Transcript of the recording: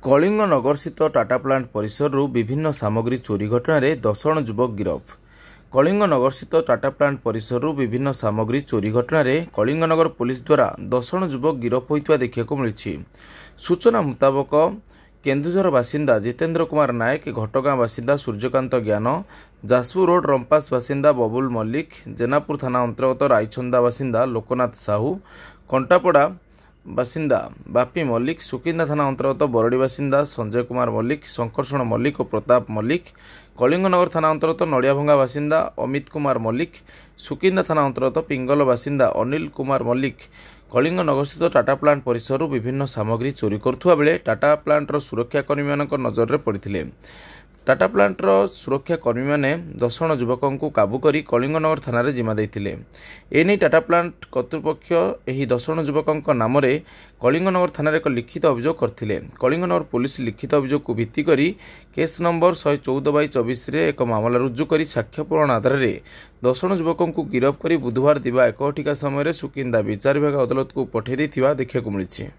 कलिंग नगर स्थित टाटा प्लांट परिसर विभिन्न सामग्री चोरी घटन में 10 जण युवक गिरफ। कलिंग नगर स्थित टाटा प्लांट परिसर विभिन्न सामग्री चोरी घटन में कलिंग नगर पुलिस द्वारा 10 जण युवक गिरफ होता देखा मिली। सूचना मुताबक केन्दुझर बासिंदा जितेन्द्र कुमार नायक, घटगां बासिंदा सूर्यकांत ज्ञान, जाजपुर रोड रंपास बासिंदा बबुल मल्लिक, जेनापुर थाना अंतर्गत रायछंदा बासिंदा लोकनाथ साहू, कंटापड़ा बासिंदा बापी मल्लिक, सुकिंदा थाना अंतर्गत बरड़ी बासिंदा संजय कुमार मल्लिक, शंकरषण मल्लिक और प्रताप मल्लिक, कलिंगनगर थाना अंतर्गत नड़ियाभंगा बासिंदा अमित कुमार मल्लिक, सुकिंदा थाना अंतर्गत पिंगल बासिंदा अनिल कुमार मल्लिक कलिंग नगर स्थित टाटा प्लांट परिसर विभिन्न सामग्री चोरी करुवा बेले टाटा प्लांटर सुरक्षाकर्मी नजर में पड़ते। टाटा प्लांटर सुरक्षाकर्मी मैंने 10 जण युवकों को काबू कर कलिंगनगर थाना रे जिम्मा देते। एने टाटा प्लांट कर्तृपक्ष यह 10 जण युवकों नाम कलिंगनगर थाना एक लिखित अभियोग करते। कलिंगनगर पुलिस लिखित अभियोग को भित्ति कर केस नंबर 114/24 एक मामला रुजु कर साक्ष्य पूरण आधार में 10 जण युवकों को गिरफ्त कर बुधवार दिवा 1 घटिका समय सुकिंदा विचार विभाग अदालत को पठाई देखा मिली।